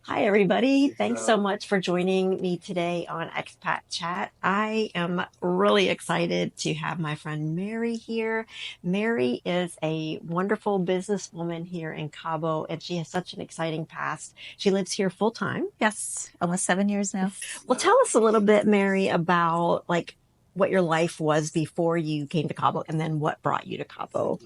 Hi, everybody. Thanks so much for joining me today on Expat Chat. I am really excited to have my friend Mary here. Mary is a wonderful businesswoman here in Cabo, and she has such an exciting past. She lives here full time. Yes, almost 7 years now. Well, tell us a little bit, Mary, about what your life was before you came to Cabo and then what brought you to Cabo.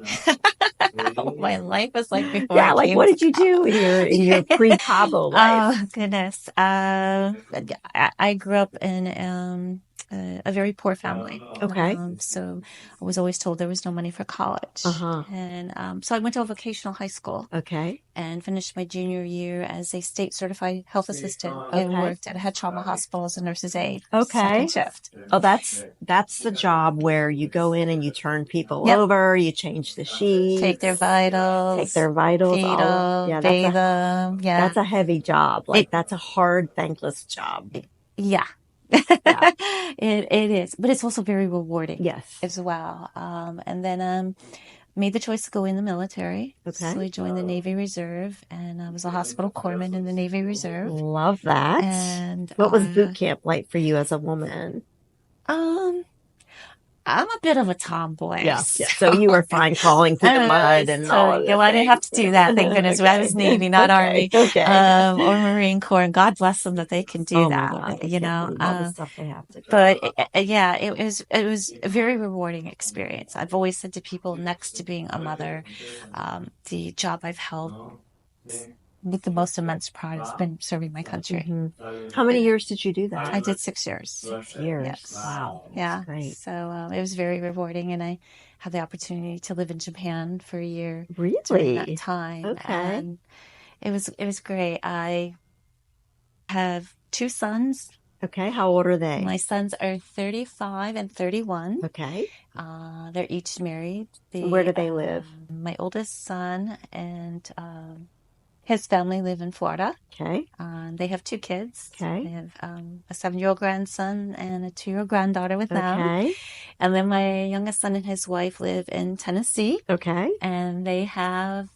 What my life was like before Yeah, I like came what to did you do in your pre-Cabo life? Oh, goodness. I grew up in a very poor family. Okay. So I was always told there was no money for college. Uh-huh. And so I went to a vocational high school Okay. and finished my junior year as a state certified health assistant and Okay. worked at a head trauma hospital as a nurse's aide, Okay. second shift. Oh, that's the job where you go in and you turn people Yep. over, you change the Take their sheets, take vitals, their vitals, feed all them, yeah, bathe them. Yeah. that's a heavy job. It, Like that's a hard, thankless job. yeah. Yeah. It is, but it's also very rewarding Yes. as well. And then made the choice to go in the military. So Okay. I joined the Navy Reserve, and I was a hospital corpsman in the Navy Reserve. Love that. And What was boot camp like for you as a woman? um, I'm a bit of a tomboy, Yeah. Yeah. So so you were fine crawling through the mud and all of the I didn't have things. to do that. Thank goodness. I was Okay. Navy, not Okay. Army, Okay. or Marine Corps, and God bless them that they can do Oh my God. that, I you can't know. believe all the stuff they have to do. But yeah, it was a very rewarding experience. I've always said to people, next to being a mother, the job I've held with the most immense pride has been serving my country. How many years did you do that? I did 6 years. 6 years. Yes. Wow. Yeah. Great. So it was very rewarding, and I had the opportunity to live in Japan for a year during that Really? time, Okay. and it was great. I have two sons. Okay. How old are they? My sons are 35 and 31. Okay. They're each married. Where do they live? My oldest son and his family live in Florida. Okay. They have two kids. Okay. They have a 7-year-old grandson and a 2-year-old granddaughter with them. Okay. And then my youngest son and his wife live in Tennessee. Okay. And they have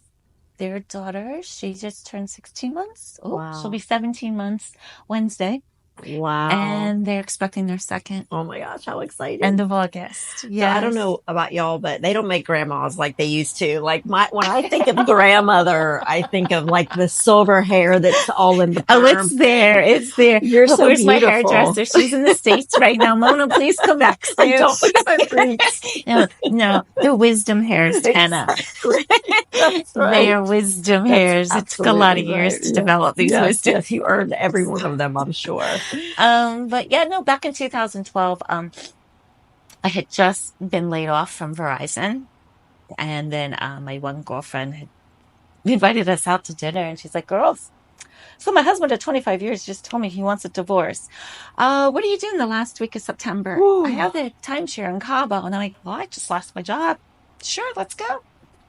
their daughter. She just turned 16 months. Oh, Wow. she'll be 17 months Wednesday. Wow. And they're expecting their second. Oh my gosh, how exciting. End of August. Yeah. So I don't know about y'all, but they don't make grandmas like they used to. Like when I think of grandmother, I think of like the silver hair that's all in the perm. Oh, it's there. It's there. You're so Where's beautiful. my hairdresser? She's in the States right now. Mona, please come back. I don't look at my freaks. No, the wisdom hairs, Hannah. That's right. They are wisdom hairs. It took a lot of years to develop these wisdom. Yes, you earned every one of them, I'm sure. But yeah, no, back in 2012, I had just been laid off from Verizon. And then my one girlfriend had invited us out to dinner, and she's like, girls, so my husband of 25 years just told me he wants a divorce. What are you doing the last week of September? Ooh. I have the timeshare in Cabo. And I'm like, well, I just lost my job. Sure, let's go.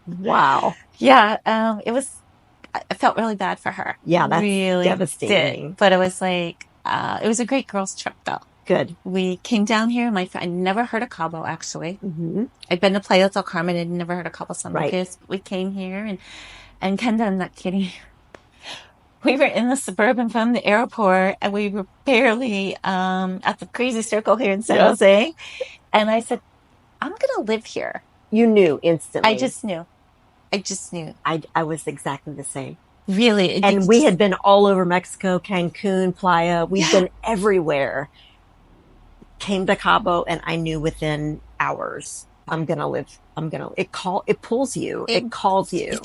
Wow. Yeah, I felt really bad for her. Yeah, that's really devastating. But it was like, it was a great girls' trip, though. Good. We came down here. I never heard of Cabo, actually. Mm-hmm. I'd been to Playa del Carmen and never heard of Cabo San Lucas. Right. We came here, and Kenda, I'm not kidding. We were in the Suburban from the airport, and we were barely at the crazy circle here in San Jose. And I said, I'm going to live here. You knew instantly. I just knew. I was exactly the same. Really? And we had been all over Mexico, Cancun, Playa. We've been everywhere. Came to Cabo, and I knew within hours, it pulls you. It calls you.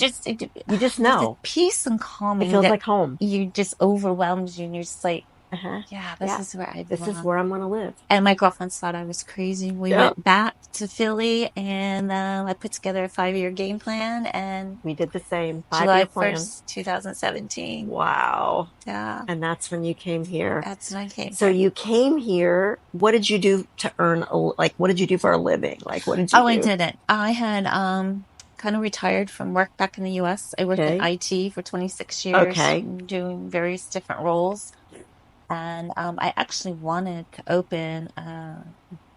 You just know. Peace and calming. It feels like home. You just overwhelms you, and you're just like, yeah, this is where I belong. This is where I'm going to live. And my girlfriends thought I was crazy. We went back to Philly, and I put together a 5-year game plan, and we did the same. July 1st, 2017. Wow. Yeah. And that's when you came here. That's when I came. So you came here. What did you do to earn? What did you do for a living? Like, what did you do? I didn't. I had kind of retired from work back in the U.S. I worked in IT for 26 years. Doing various different roles. And I actually wanted to open a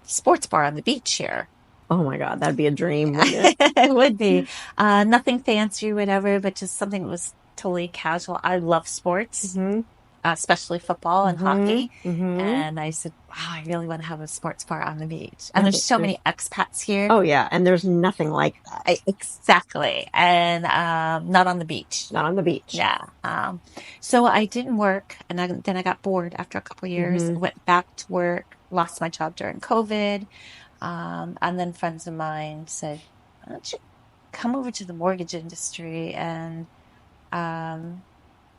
sports bar on the beach here. Oh my God, that'd be a dream, wouldn't it? It would be. Nothing fancy or whatever, but just something that was totally casual. I love sports, Mm-hmm. especially football and Mm-hmm. hockey. Mm-hmm. And I said, wow, I really want to have a sports bar on the beach. And Yeah, there's so there's many expats here. oh yeah, and there's nothing like that. Exactly. And not on the beach. Not on the beach. Yeah. So I didn't work, and then I got bored after a couple of years. Mm-hmm. Went back to work, lost my job during COVID. And then friends of mine said, "Why don't you come over to the mortgage industry and um,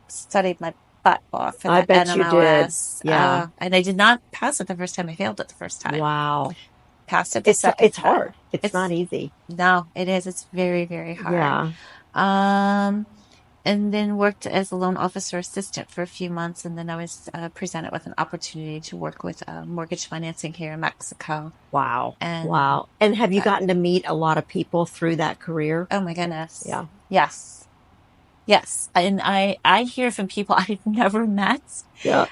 studied my butt off for I the bet you did. NMLS. Yeah. And I did not pass it the first time. I failed it the first time. Wow. Passed it the It's second hard. time. It's not It's easy. no, it is. It's very, very hard. Yeah. Um, and then worked as a loan officer assistant for a few months. And then I was presented with an opportunity to work with mortgage financing here in Mexico. Wow. And Wow. And have you uh, gotten to meet a lot of people through that career? oh my goodness. Yeah. Yes. Yes. And I hear from people I've never met, Yeah.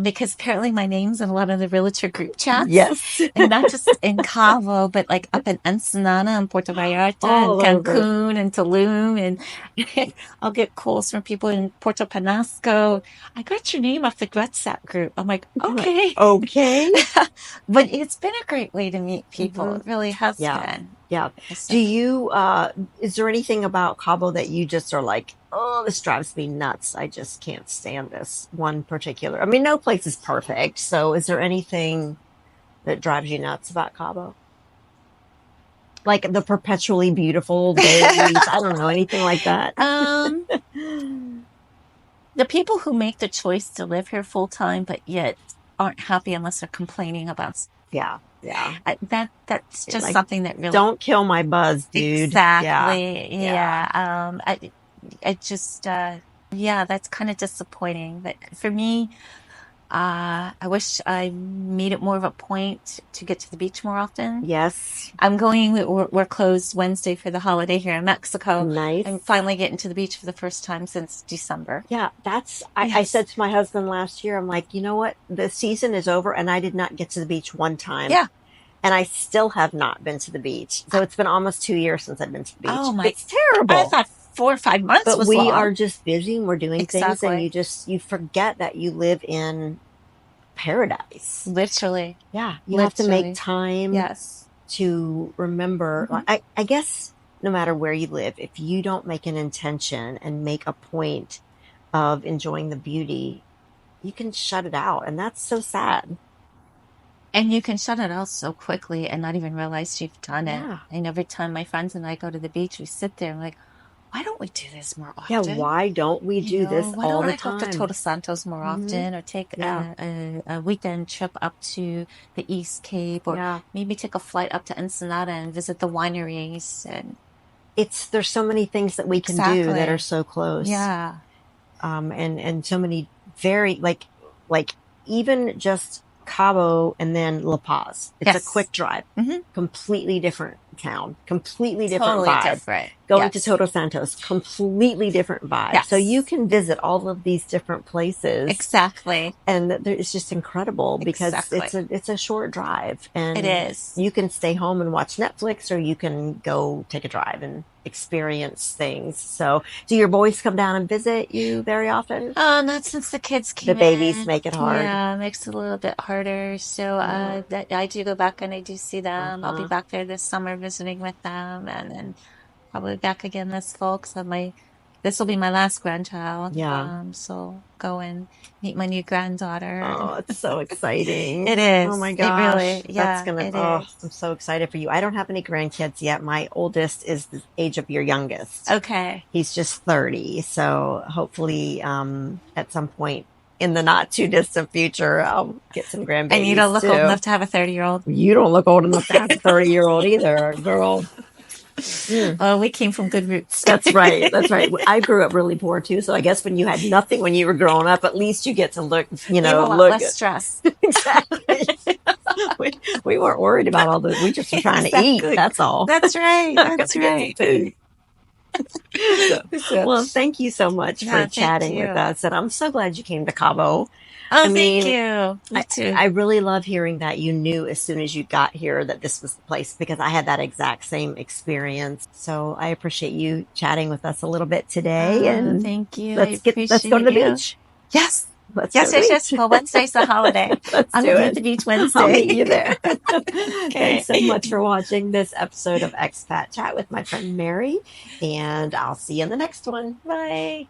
because apparently my name's in a lot of the realtor group chats, Yes. and not just in Cabo, but like up in Ensenada and Puerto Vallarta and All over. Cancun and Tulum. And I'll get calls from people in Puerto Penasco. I got your name off the WhatsApp group. I'm like, You're like, okay. okay. But it's been a great way to meet people. Hmm. It really has Yeah. been. Yeah. So, Do you, is there anything about Cabo that you just are like, oh, this drives me nuts. I just can't stand this one particular. I mean, no place is perfect. So is there anything that drives you nuts about Cabo? Like the perpetually beautiful days? I don't know, anything like that. um, the people who make the choice to live here full time, but yet aren't happy unless they're complaining about Yeah. Yeah. that's just Like, something that really don't kill my buzz, dude. Yeah. exactly, Yeah. yeah. I just yeah, that's kind of disappointing. But for me, I wish I made it more of a point to get to the beach more often. Yes. I'm going. We're closed Wednesday for the holiday here in Mexico. I'm Nice. finally getting to the beach for the first time since December. Yeah, I Yes. said to my husband last year, I'm like, you know what? The season is over and I did not get to the beach one time. Yeah. And I still have not been to the beach. So it's been almost 2 years since I've been to the beach. Oh my! It's I terrible. thought 4 or 5 months But was we long. are just busy and we're doing things and Exactly. you forget that you live in paradise. Literally. Yeah. You have to make Literally. time Yes. to remember. Hmm. I guess no matter where you live, if you don't make an intention and make a point of enjoying the beauty, you can shut it out. And that's so sad. And you can shut it out so quickly and not even realize you've done it. Yeah. And every time my friends and I go to the beach, we sit there and like, why don't we do this more Yeah. often? Why don't we You do know, this why all don't the I go up to time? Todos Santos more Hmm. often, or take Yeah. a weekend trip up to the East Cape, or Yeah. maybe take a flight up to Ensenada and visit the wineries? And There's so many things that we can do that are exactly. so close. Yeah. And so many very like even just Cabo and then La Paz. It's a Yes. quick drive, Hmm. completely different town, completely different Totally vibe. different. Going to Yes. Todos Santos, completely different vibe. So you Yes. can visit all of these different places, Exactly. and it's just incredible because Exactly. it's a short drive, It and is. you can stay home and watch Netflix, or you can go take a drive and experience things. So, do your boys come down and visit you very often? Not since the kids The came babies in. make it hard. Yeah, it makes it a little bit harder. So, Yeah. that I do go back and I do see them. I'll be Uh-huh. back there this summer visiting with them, and then probably back again this fall. So this will be my last grandchild. Yeah. So go and meet my new granddaughter. Oh, it's so exciting. It Oh my is. It gosh. really, That's yeah, gonna, it oh, I'm is. so excited for you. I don't have any grandkids yet. My oldest is the age of your youngest. Okay. He's just 30. So hopefully, at some point in the not too distant future, I'll get some And you don't grandbabies look old too. enough to have a 30-year-old. You don't look old enough to have a 30-year-old either, girl. Mm. Oh, we came from good roots. That's right. That's right. I grew up really poor too. So I guess when you had nothing when you were growing up, at least you get to look, We have a lot look less good. stress. Exactly. we, we weren't worried about all this. We just were trying to eat. Exactly. That's all. That's right. Got That's to get some right. food. So, So, well, thank you so much for yeah, thank chatting with you. us. And I'm so glad you came to Cabo. Oh, I thank mean, you. You I, too. I really love hearing that you knew as soon as you got here that this was the place because I had that exact same experience. So I appreciate you chatting with us a little bit today and Thank you. I let's go to appreciate the you. beach. Yes. Let's go Yes, to the yes, yes. beach. Well, Wednesday's a holiday. Let's I do will be at it. the beach I'll Wednesday. meet you there. Thanks Okay. so much for watching this episode of Expat Chat with my friend Mary, and I'll see you in the next one. Bye.